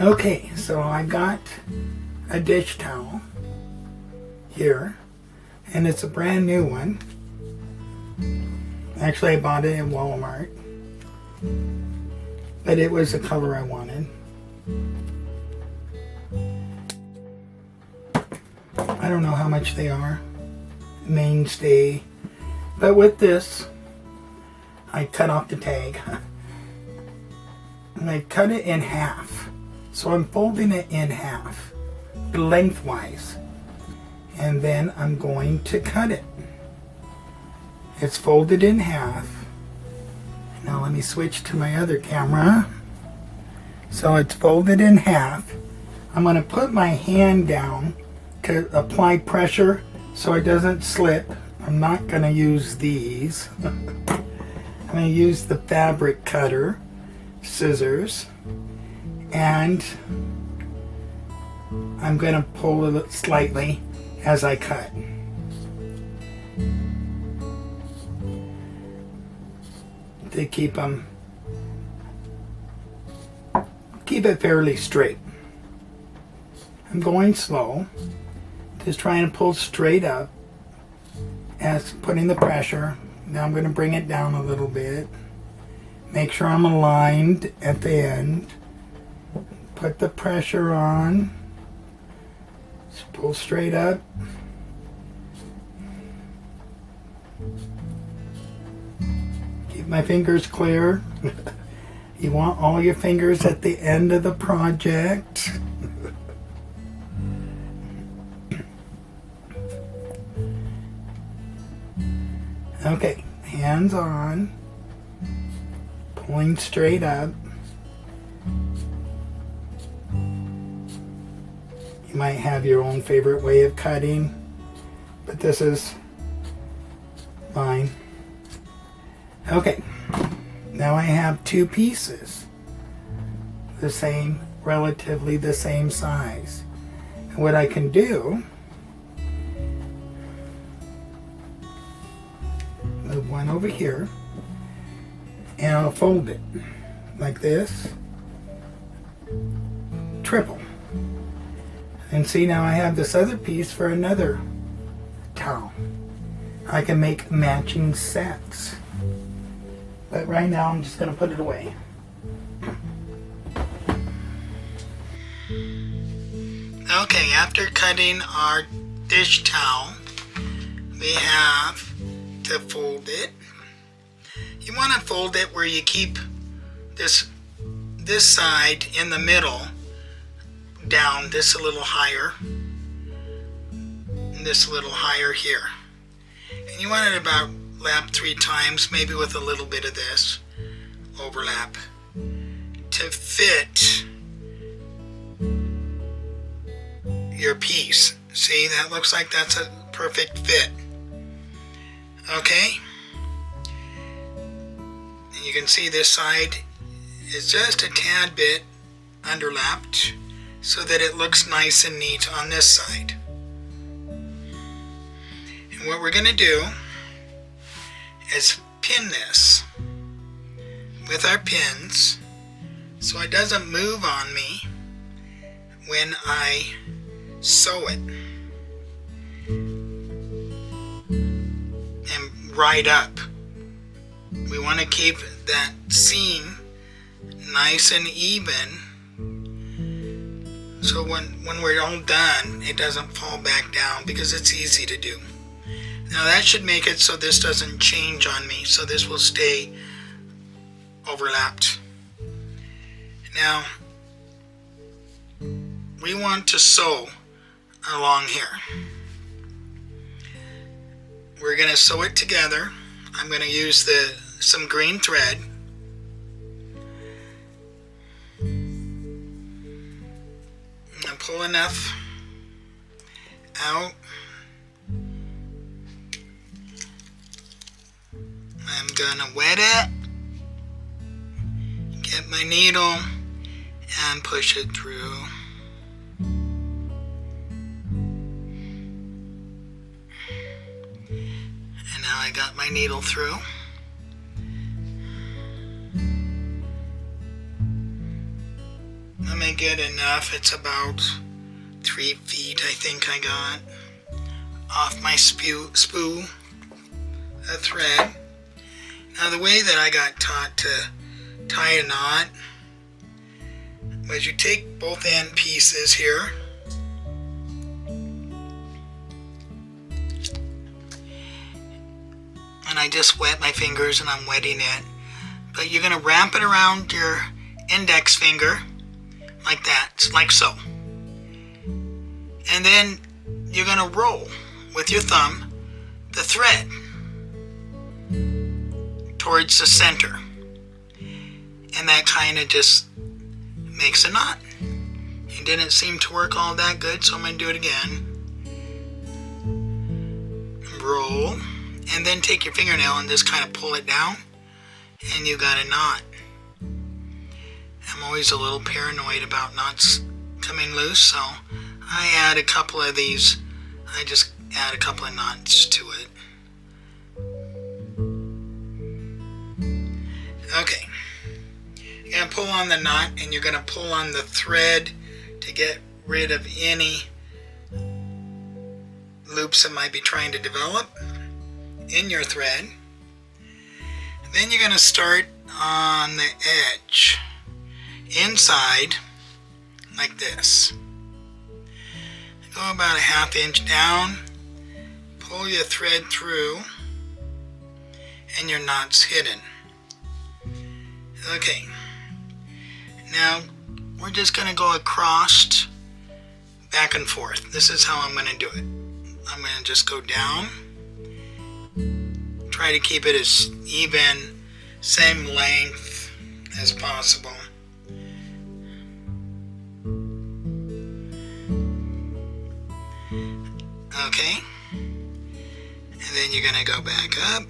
Okay, so I got a dish towel here, and it's a brand new one. Actually, I bought it in Walmart, but it was the color I wanted. I don't know how much they are, mainstay, but with this, I cut off the tag, and I cut it in half. So I'm folding it in half, lengthwise, and then I'm going to cut it. It's folded in half. Now let me switch to my other camera. So it's folded in half. I'm going to put my hand down to apply pressure so it doesn't slip. I'm not going to use these. I'm going to use the fabric cutter, scissors, and I'm going to pull it slightly as I cut. To keep it fairly straight. I'm going slow, just trying to pull straight up as putting the pressure. Now I'm going to bring it down a little bit. Make sure I'm aligned at the end. Put the pressure on. Just pull straight up. Keep my fingers clear. You want all your fingers at the end of the project. Okay, hands on. Pulling straight up. You might have your own favorite way of cutting, but this is mine. Okay, now I have two pieces, relatively the same size. And what I can do, move one over here, and I'll fold it like this, triple. And see, now I have this other piece for another towel. I can make matching sets. But right now I'm just going to put it away. Okay, after cutting our dish towel, we have to fold it. You want to fold it where you keep this side in the middle down, this a little higher, and this a little higher here. And you want it about lap 3 times, maybe with a little bit of this overlap to fit your piece. See, that looks like that's a perfect fit. Okay, and you can see this side is just a tad bit underlapped so that it looks nice and neat on this side. And what we're going to do is pin this with our pins so it doesn't move on me when I sew it and right up. We want to keep that seam nice and even so when we're all done it doesn't fall back down, because it's easy to do. Now that should make it so this doesn't change on me, so this will stay overlapped. Now we want to sew along here. We're going to sew it together. I'm going to use some green thread. And pull enough out. I'm gonna wet it, get my needle, and push it through. And now I got my needle through. I'm gonna get enough. It's about 3 feet, I think I got, off my spool of thread. Now the way that I got taught to tie a knot was you take both end pieces here, and I just wet my fingers and I'm wetting it. But you're going to wrap it around your index finger like that, like so. And then you're going to roll with your thumb the thread towards the center. And that kind of just makes a knot. It didn't seem to work all that good, so I'm going to do it again. Roll, and then take your fingernail and just kind of pull it down, and you got a knot. I'm always a little paranoid about knots coming loose, so I add a couple of these. I just add a couple of knots to it. Okay. You're going to pull on the knot, and you're going to pull on the thread to get rid of any loops that might be trying to develop in your thread. Then you're going to start on the edge, inside, like this. Go about a 1/2 inch down, pull your thread through, and your knot's hidden. Okay, now we're just going to go across, back and forth. This is how I'm going to do it. I'm going to just go down, try to keep it as even, same length as possible. Okay, and then you're going to go back up.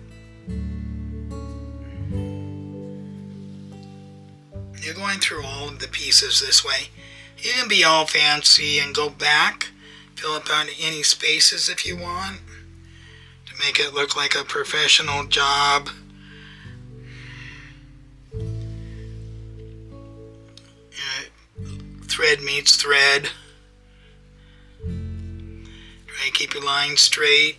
You're going through all of the pieces this way. You can be all fancy and go back, fill up out any spaces if you want to make it look like a professional job. Thread meets thread. Try to keep your line straight.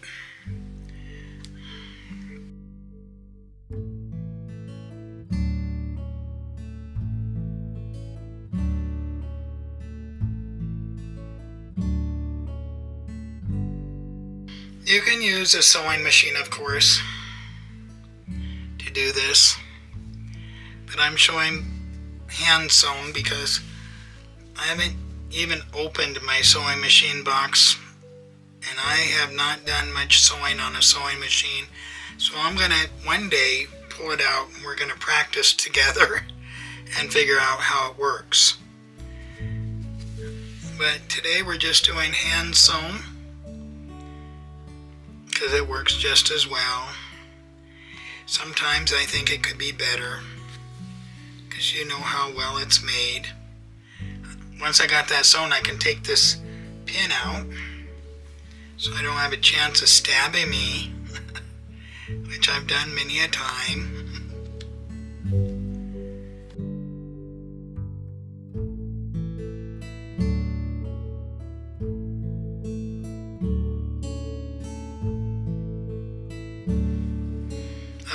You can use a sewing machine, of course, to do this, but I'm showing hand sewn because I haven't even opened my sewing machine box, and I have not done much sewing on a sewing machine. So I'm going to one day pull it out and we're going to practice together and figure out how it works. But today we're just doing hand sewn because it works just as well. Sometimes I think it could be better because you know how well it's made. Once I got that sewn, I can take this pin out so I don't have a chance of stabbing me, which I've done many a time.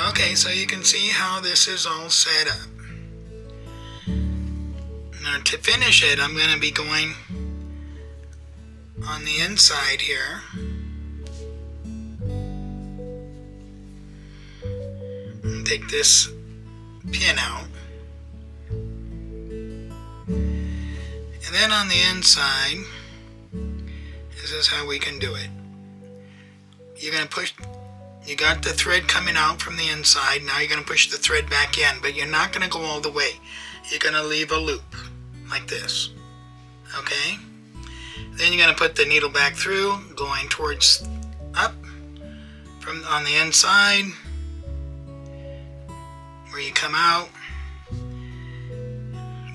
Okay, so you can see how this is all set up. Now to finish it, I'm going to be going on the inside here. And take this pin out. And then on the inside, this is how we can do it. You're going to push. You got the thread coming out from the inside. Now you're going to push the thread back in, but you're not going to go all the way. You're going to leave a loop like this. Okay? Then you're going to put the needle back through, going towards up from on the inside where you come out.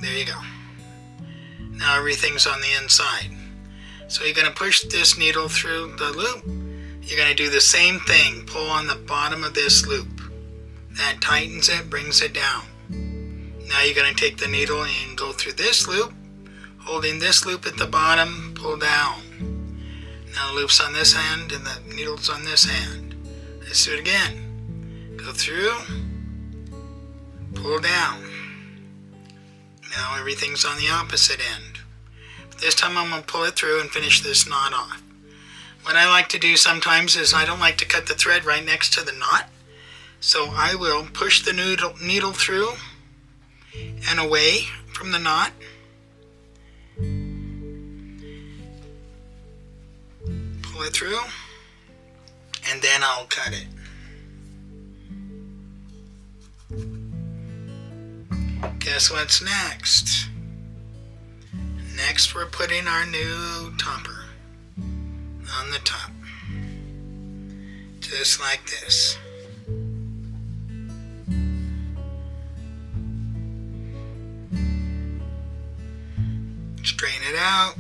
There you go. Now everything's on the inside. So you're going to push this needle through the loop. You're going to do the same thing. Pull on the bottom of this loop. That tightens it, brings it down. Now you're going to take the needle and go through this loop, Holding this loop at the bottom, pull down. Now the loop's on this end and the needle's on this end. Let's do it again. Go through, pull down. Now everything's on the opposite end. This time I'm going to pull it through and finish this knot off. What I like to do sometimes is I don't like to cut the thread right next to the knot. So I will push the needle through and away from the knot. Pull it through and then I'll cut it. Guess what's next? Next we're putting our new topper on the top. Just like this. Straighten it out.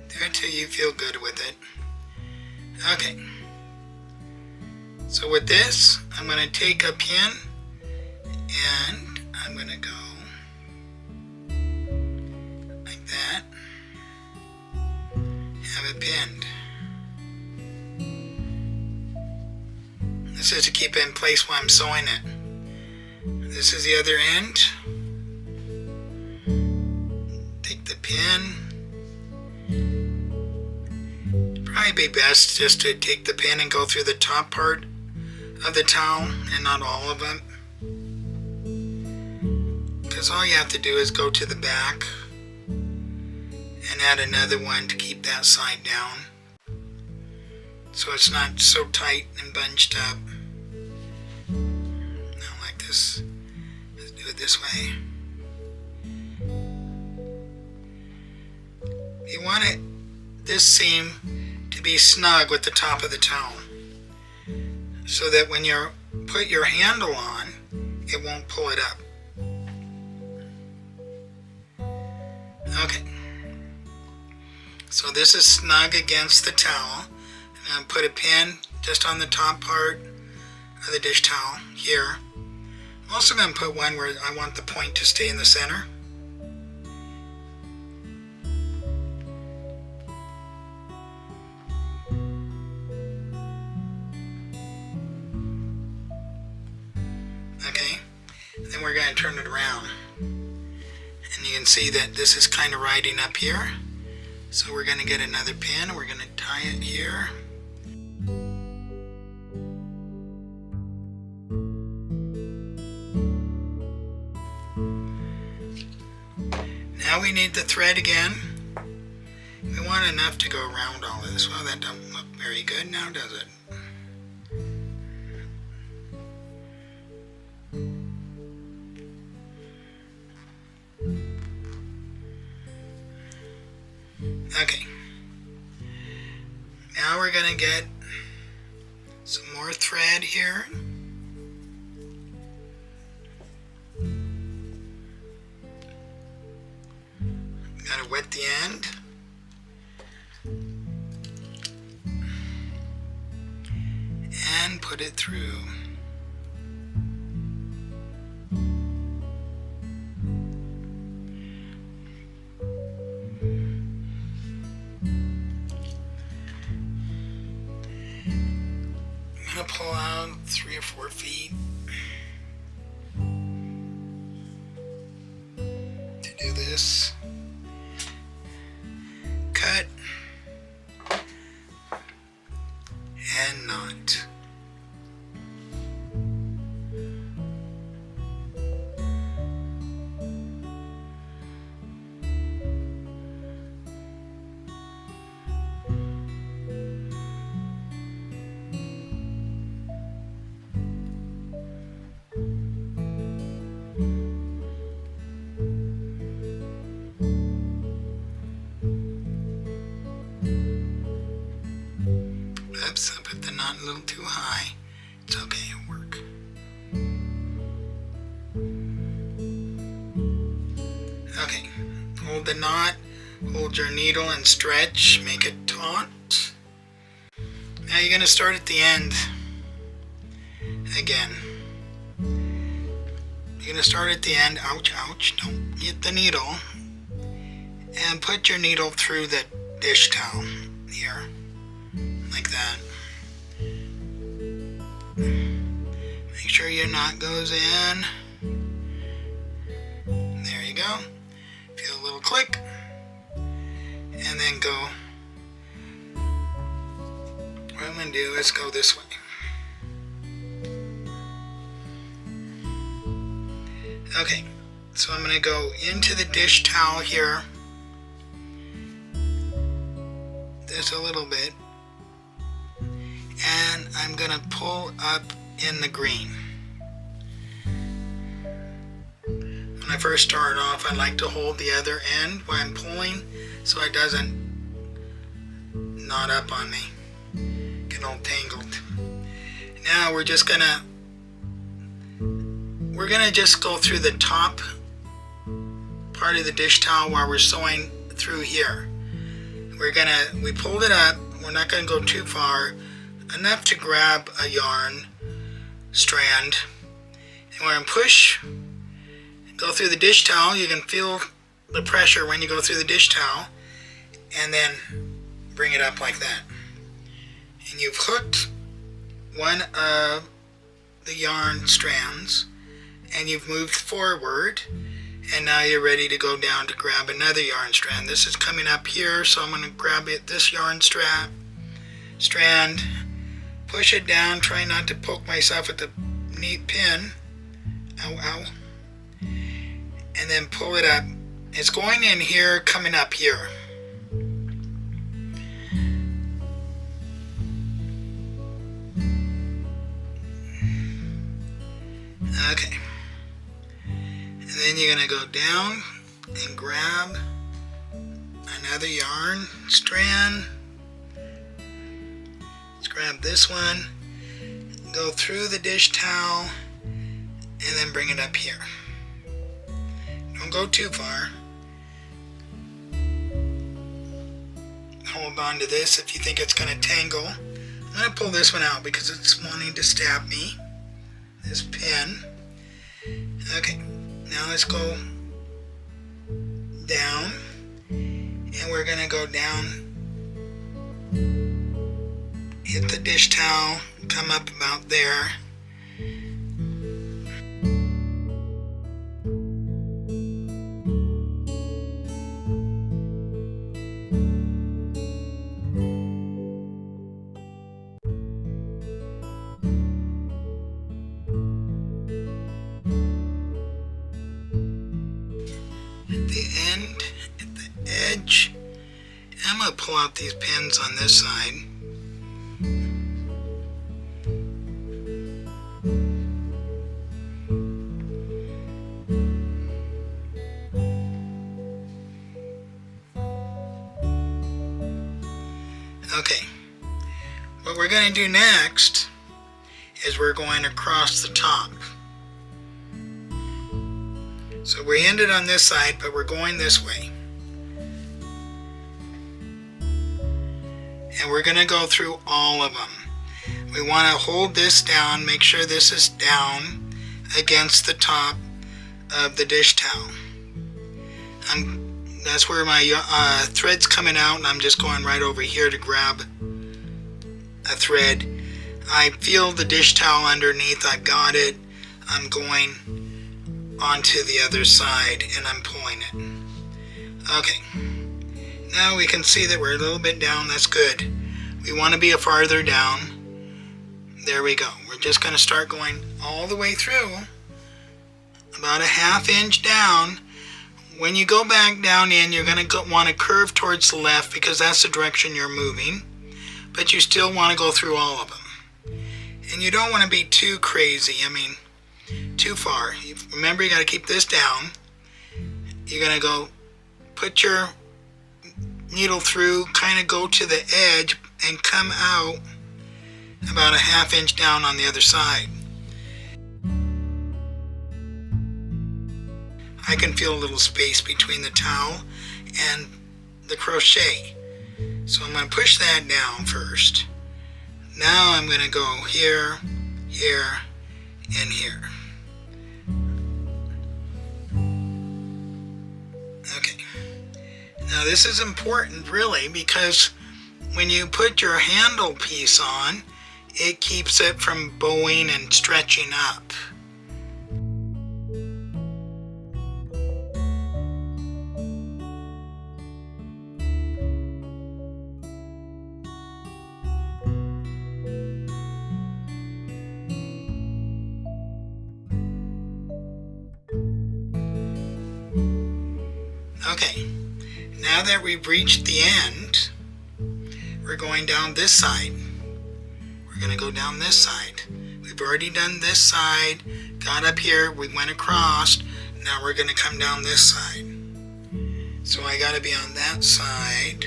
Do it till you feel good with it. Okay. So with this, I'm going to take a pin and I'm going to go like that. Have it pinned. This is to keep it in place while I'm sewing it. This is the other end. Take the pin. Probably be best just to take the pin and go through the top part of the towel and not all of them. Because all you have to do is go to the back and add another one to keep that side down. So it's not so tight and bunched up. Not like this. Let's do it this way. You want this seam to be snug with the top of the towel, so that when you put your handle on, it won't pull it up. Okay. So this is snug against the towel. And I'll put a pin just on the top part of the dish towel here. I'm also going to put one where I want the point to stay in the center. Okay, then we're going to turn it around. And you can see that this is kind of riding up here. So we're going to get another pin and we're going to tie it here. Now we need the thread again. We want enough to go around all of this. Well, that doesn't look very good now, does it? Okay. Now we're going to get some more thread here. Got to wet the end. And put it through. I'm going to pull out 3 or 4 feet to do this. Cut and knot. Oops, I put the knot a little too high. It's okay, it'll work. Okay, hold the knot, hold your needle and stretch, make it taut. Now you're going to start at the end. again. You're going to start at the end, ouch, ouch, don't hit the needle, and put your needle through the dish towel here, like that. Make sure your knot goes in. There you go. Feel a little click, and then go. What I'm going to do is go this way. Okay, so I'm going to go into the dish towel here, just a little bit, and I'm going to pull up in the green. When I first start off, I like to hold the other end while I'm pulling so it doesn't knot up on me, get all tangled. Now we're gonna just go through the top part of the dish towel while we're sewing through here. We pulled it up, we're not gonna go too far, enough to grab a yarn strand, and we're gonna push, go through the dish towel. You can feel the pressure when you go through the dish towel, and then bring it up like that. And you've hooked one of the yarn strands, and you've moved forward, and now you're ready to go down to grab another yarn strand. This is coming up here, so I'm going to grab this yarn strand, push it down, try not to poke myself with the neat pin, ow, ow, and then pull it up. It's going in here, coming up here. Okay. And then you're going to go down and grab another yarn strand. Let's grab this one, go through the dish towel, and then bring it up here. Don't go too far. Hold on to this if you think it's going to tangle. I'm going to pull this one out because it's wanting to stab me, this pin. Okay, now let's go down, and we're going to go down, hit the dish towel, come up about there. I'm going to pull out these pins on this side. Okay, what we're going to do next is we're going across the top. So we ended on this side, but we're going this way. And we're going to go through all of them. We want to hold this down, make sure this is down against the top of the dish towel. That's where my thread's coming out, and I'm just going right over here to grab a thread. I feel the dish towel underneath, I've got it. I'm going onto the other side and I'm pulling it. Okay. Now we can see that we're a little bit down. That's good. We want to be a farther down. There we go. We're just going to start going all the way through, about a ½ inch down. When you go back down in, you're going to want to curve towards the left because that's the direction you're moving, but you still want to go through all of them. And you don't want to be too crazy, too far. Remember, you got to keep this down. You're going to go put your needle through, kind of go to the edge and come out about a ½ inch down on the other side. I can feel a little space between the towel and the crochet. So I'm going to push that down first. Now I'm going to go here, here, in here. Okay. Now this is important really, because when you put your handle piece on, it keeps it from bowing and stretching up. Okay, now that we've reached the end, we're going down this side. We're going to go down this side. We've already done this side, got up here, we went across. Now we're going to come down this side. So I got to be on that side.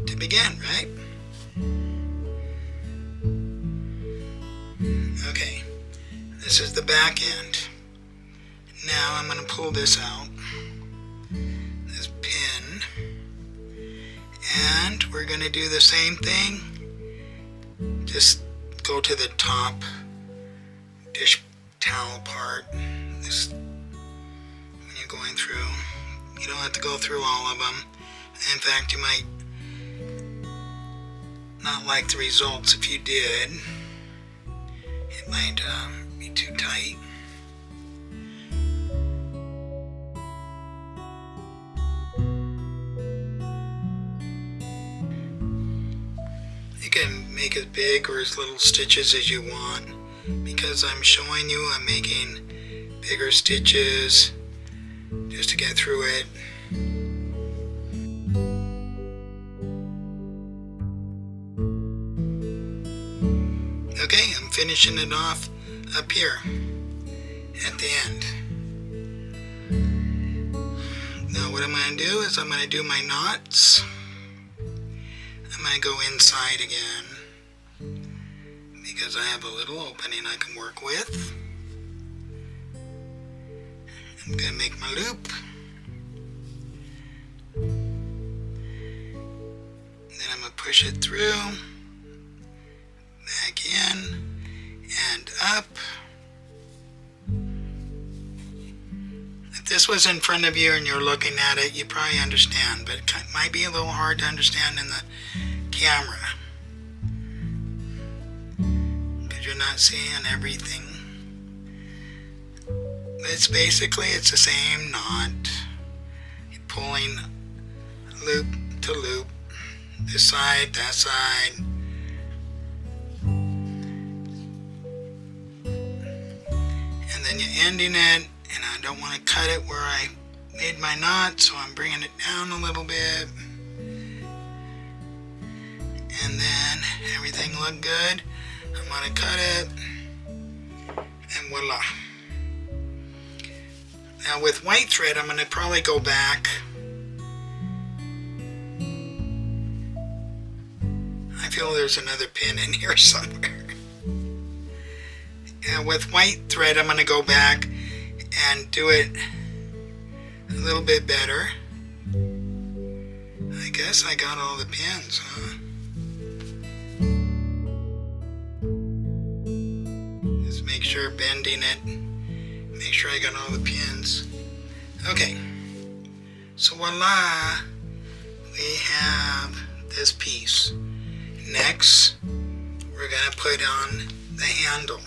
To begin, right? Okay, this is the back end. Now I'm going to pull this out, this pin, and we're going to do the same thing. Just go to the top dish towel part. This, when you're going through, you don't have to go through all of them. In fact, you might not like the results if you did. It might be too tight. You can make as big or as little stitches as you want. Because I'm showing you, I'm making bigger stitches just to get through it. Okay, I'm finishing it off up here at the end. Now what I'm going to do is I'm going to do my knots. I'm going to go inside again because I have a little opening I can work with. I'm going to make my loop. Then I'm going to push it through. Back in and up. If this was in front of you and you're looking at it, you probably understand, but it might be a little hard to understand in the camera because you're not seeing everything. But it's basically, it's the same knot. You're pulling loop to loop, this side, that side. And then you're ending it, and I don't want to cut it where I made my knot, so I'm bringing it down a little bit. And then everything looked good. I'm going to cut it, and voila. Now with white thread, I'm going to probably go back. I feel there's another pin in here somewhere. And with white thread, I'm going to go back and do it a little bit better. I guess I got all the pins, huh? Just make sure bending it. Make sure I got all the pins. Okay. So voila, we have this piece. Next, we're going to put on the handle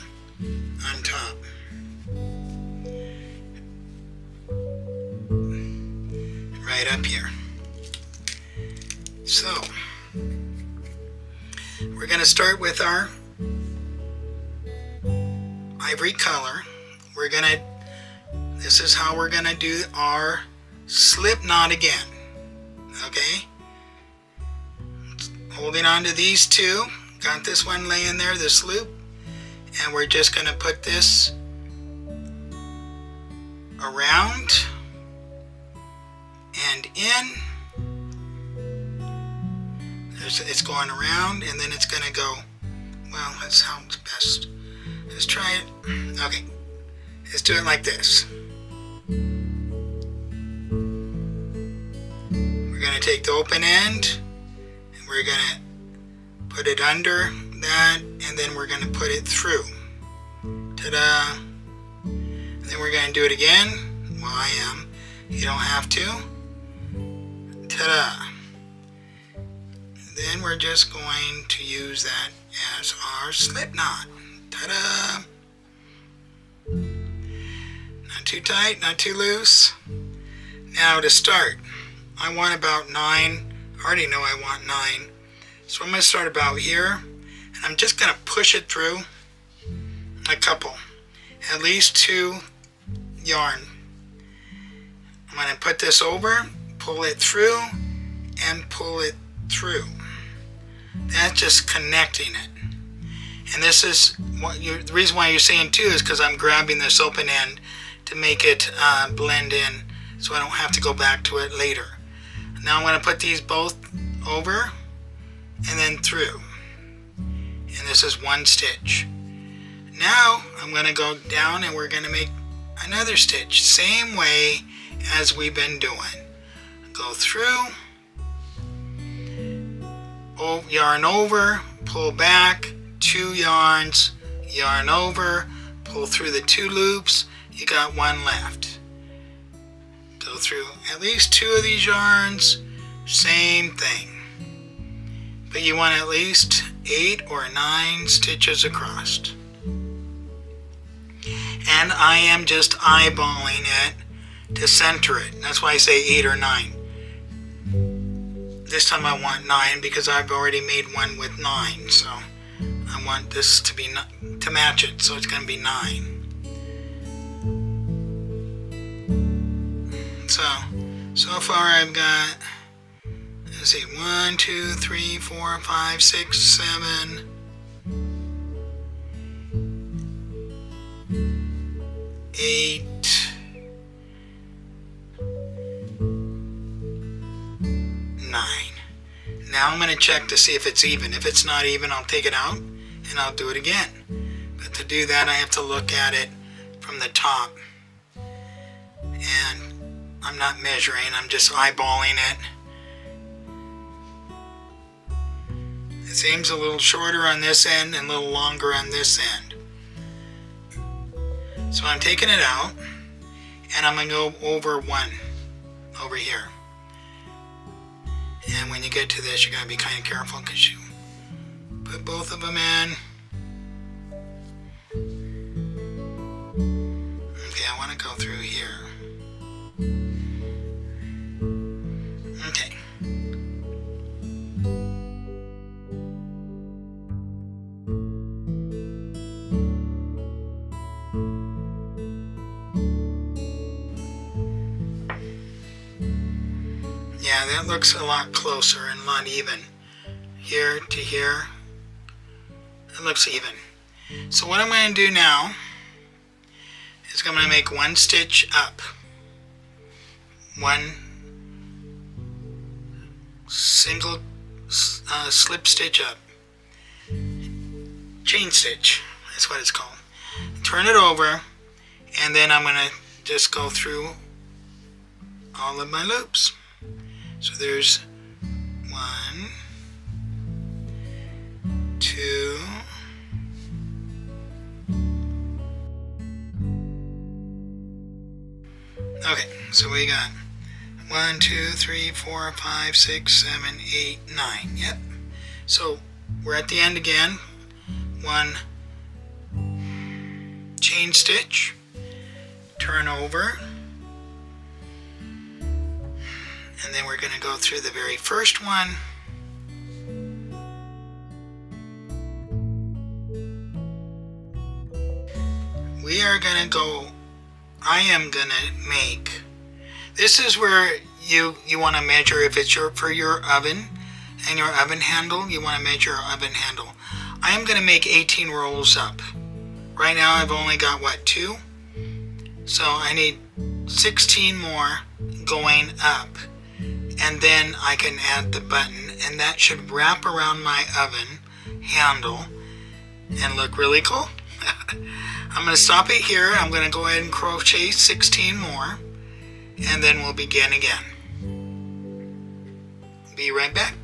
on top. Right up here. So, we're going to start with our ivory color. This is how we're going to do our slip knot again. Okay? Holding on to these two. Got this one laying there, this loop. And we're just going to put this around and in. It's going around, and then it's going to go, well, that's how it's best. Let's try it. Okay. Let's do it like this. We're going to take take the open end and we're going to put it under that, and then we're going to put it through. Ta-da! And then we're going to do it again. Well, I am. You don't have to. Ta-da! Then we're just going to use that as our slip knot. Ta-da! Not too tight, not too loose. Now to start, I want about 9. I already know I want 9. So I'm going to start about here, and I'm just going to push it through a couple, at least 2 yarn. I'm going to put this over, pull it through, and pull it through. That's just connecting it. And this is the reason why you're seeing 2 is because I'm grabbing this open end to make it blend in so I don't have to go back to it later. Now I'm going to put these both over and then through. And this is 1 stitch. Now I'm going to go down and we're going to make another stitch, same way as we've been doing. Go through, yarn over, pull back, 2 yarns, yarn over, pull through the 2 loops, you got 1 left. Go through at least 2 of these yarns, same thing. But you want at least 8 or 9 stitches across. And I am just eyeballing it to center it. That's why I say 8 or 9. This time I want 9 because I've already made one with 9. So I want this to be to match it. So it's going to be 9. So far I've got, let's see, 1, 2, 3, 4, 5, 6, 7, 8, 9. Now I'm going to check to see if it's even. If it's not even, I'll take it out and I'll do it again. But to do that, I have to look at it from the top. And I'm not measuring, I'm just eyeballing it. It seems a little shorter on this end and a little longer on this end. So I'm taking it out and I'm going to go over 1 over here. And when you get to this, you got to be kind of careful because you put both of them in. Okay, I want to go through here. Okay. Yeah, that looks a lot closer and a lot even. Here to here, it looks even. So what I'm going to do now is I'm going to make 1 stitch up. 1 single slip stitch up. Chain stitch, that's what it's called. Turn it over, and then I'm going to just go through all of my loops. So there's 1, 2, okay, so we got 1, 2, 3, 4, 5, 6, 7, 8, 9. Yep. So we're at the end again. 1 chain stitch, turn over, and then we're going to go through the very first one. We are going to go, I am going to make, this is where you want to measure if it's for your oven and your oven handle, you want to measure your oven handle. I am going to make 18 rolls up. Right now I've only got, 2? So I need 16 more going up. And then I can add the button, and that should wrap around my oven handle and look really cool. I'm going to stop it here. I'm going to go ahead and crochet 16 more, and then we'll begin again. Be right back.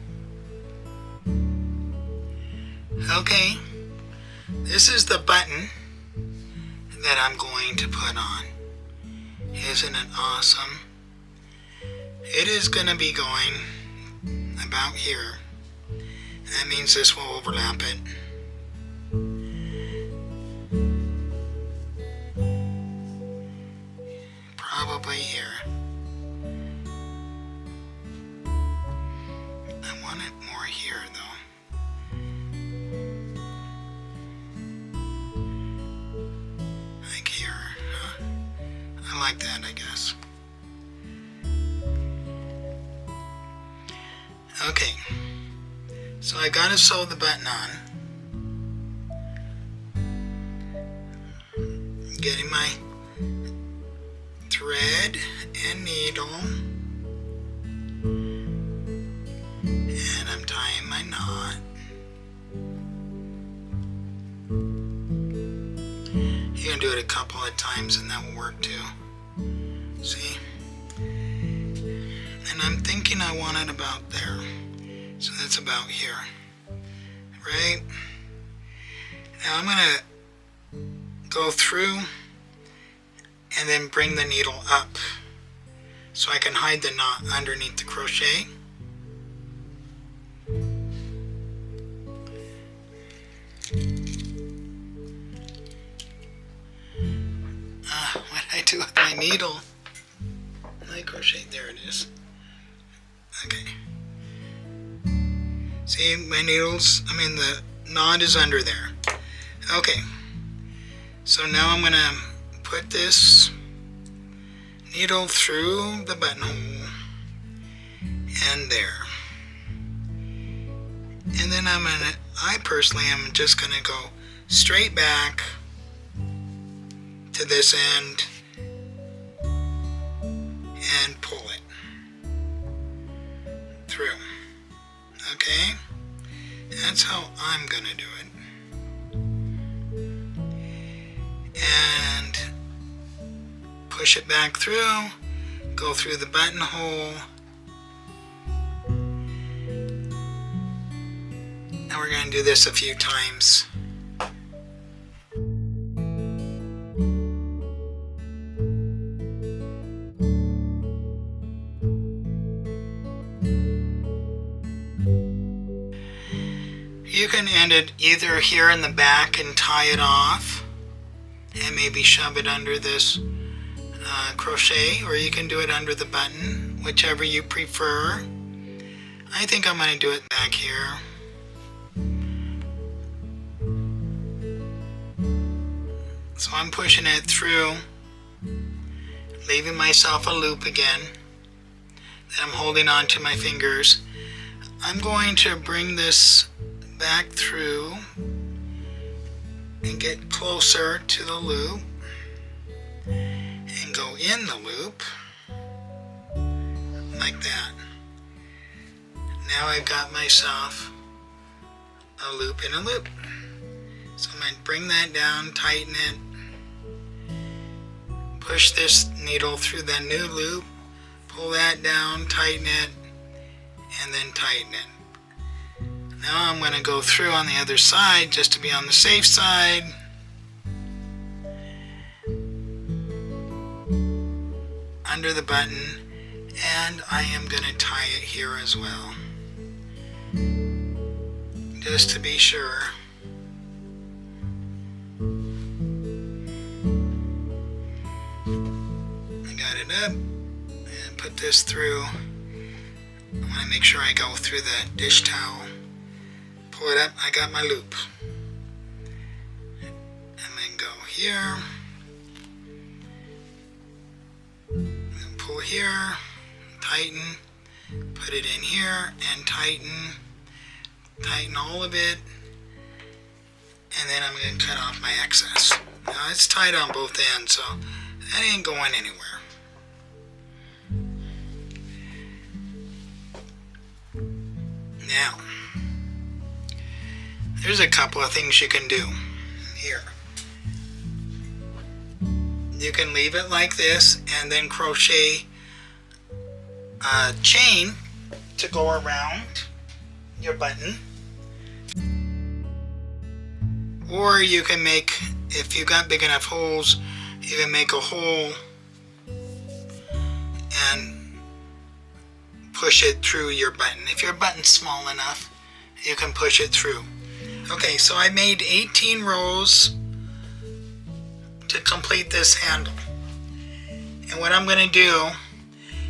Okay, this is the button that I'm going to put on. Isn't it awesome? It is going to be going about here. That means this will overlap it. Probably here. I want it more here though. Like here, huh? I like that, I guess. Okay, so I gotta sew the button on. Getting my thread and needle, and I'm tying my knot. You can do it a couple of times and that will work too. See? And I'm thinking I want it about there. So that's about here. Right? Now I'm going to go through and then bring the needle up so I can hide the knot underneath the crochet. What did I do with my needle? My crochet, there it is. Okay. See, my needles, the knot is under there. Okay. So now I'm going to put this needle through the buttonhole and there. And then I personally am just going to go straight back to this end and pull it through. Okay? That's how I'm going to do it. And push it back through, go through the buttonhole, and we're going to do this a few times. You can end it either here in the back and tie it off and maybe shove it under this crochet, or you can do it under the button, whichever you prefer. I think I'm going to do it back here. So I'm pushing it through, leaving myself a loop again that I'm holding on to my fingers. I'm going to bring this back through and get closer to the loop and go in the loop like that. Now I've got myself a loop in a loop. So I'm going to bring that down, tighten it, push this needle through the new loop, pull that down, tighten it, and then tighten it. Now I'm going to go through on the other side just to be on the safe side. Under the button, and I am going to tie it here as well. Just to be sure. I got it up and put this through. I want to make sure I go through the dish towel. Pull it up, I got my loop. And then go here. And pull here, tighten, put it in here and tighten all of it. And then I'm going to cut off my excess. Now it's tied on both ends, so that ain't going anywhere. Now, there's a couple of things you can do here. You can leave it like this and then crochet a chain to go around your button. Or you can make, if you got big enough holes, you can make a hole and push it through your button. If your button's small enough, you can push it through. Okay, so I made 18 rows to complete this handle. And what I'm going to do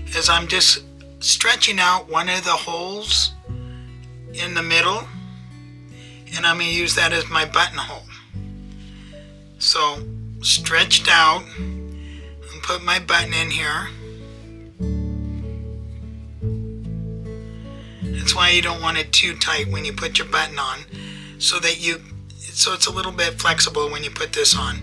is I'm just stretching out one of the holes in the middle, and I'm going to use that as my buttonhole. So stretched out, and put my button in here. That's why you don't want it too tight when you put your button on, so it's a little bit flexible when you put this on.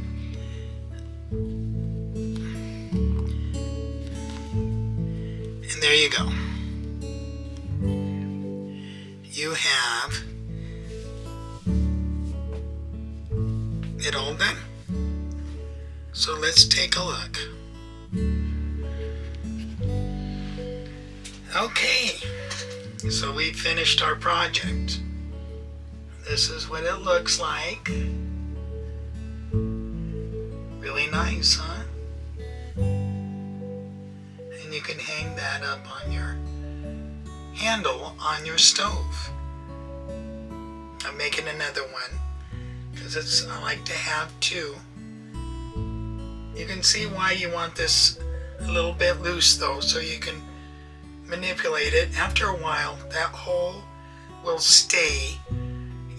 And there you go. You have it all done. So let's take a look. Okay, so we finished our project. This is what it looks like. Really nice, huh? And you can hang that up on your handle on your stove. I'm making another one because I like to have two. You can see why you want this a little bit loose though, so you can manipulate it. After a while, that hole will stay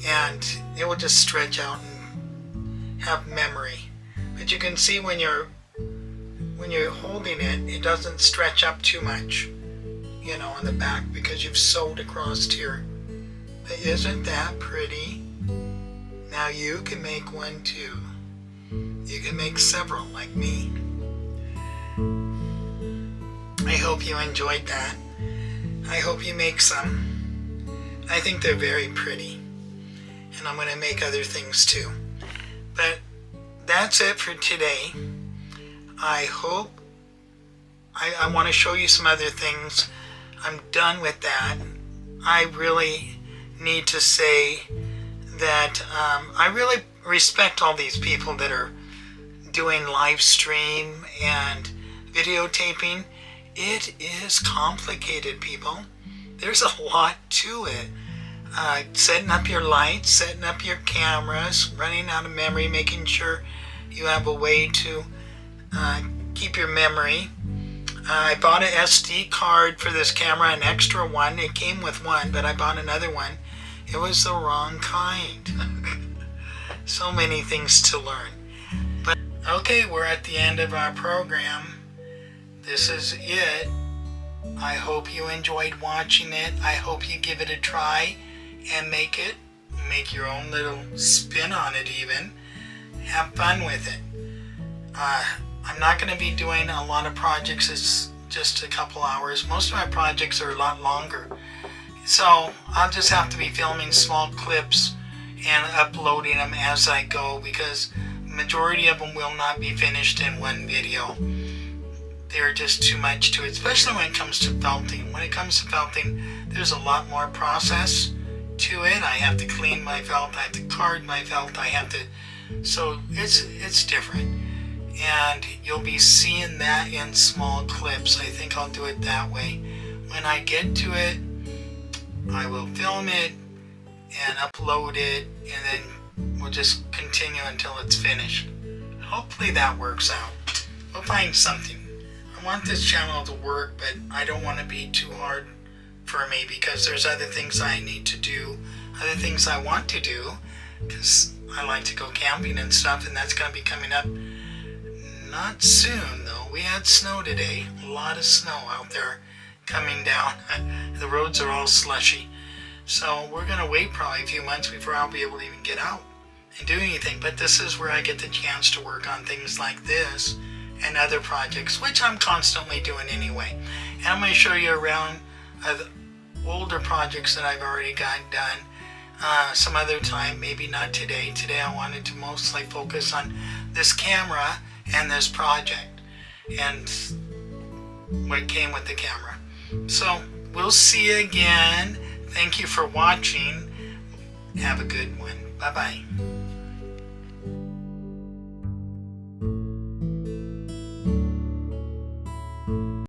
and it will just stretch out and have memory. But you can see when you're holding it, it doesn't stretch up too much, you know, on the back because you've sewed across here. But isn't that pretty? Now you can make one too. You can make several like me. I hope you enjoyed that. I hope you make some. I think they're very pretty. And I'm going to make other things too. But that's it for today. I hope I want to show you some other things. I'm done with that. I really need to say that I really respect all these people that are doing live stream and videotaping. It is complicated, people. There's a lot to it. Setting up your lights, setting up your cameras, running out of memory, making sure you have a way to keep your memory. I bought an SD card for this camera, an extra one. It came with one, but I bought another one. It was the wrong kind. So many things to learn. But okay, we're at the end of our program. This is it. I hope you enjoyed watching it. I hope you give it a try and make your own little spin on it even. Have fun with it. I'm not going to be doing a lot of projects. It's just a couple hours. Most of my projects are a lot longer. So I'll just have to be filming small clips and uploading them as I go because the majority of them will not be finished in one video. They're just too much to it, especially when it comes to felting. When it comes to felting, there's a lot more process to it. I have to clean my felt, I have to card my felt, so it's different. And you'll be seeing that in small clips. I think I'll do it that way. When I get to it, I will film it and upload it, and then we'll just continue until it's finished. Hopefully that works out. We'll find something. I want this channel to work, but I don't want to be too hard for me because there's other things I need to do, other things I want to do, because I like to go camping and stuff, and that's going to be coming up not soon though. We had snow today, a lot of snow out there coming down. The roads are all slushy. So we're going to wait probably a few months before I'll be able to even get out and do anything. But this is where I get the chance to work on things like this and other projects, which I'm constantly doing anyway. And I'm going to show you around older projects that I've already gotten done some other time, maybe not today. Today I wanted to mostly focus on this camera and this project and what came with the camera. So we'll see you again. Thank you for watching. Have a good one. Bye-bye.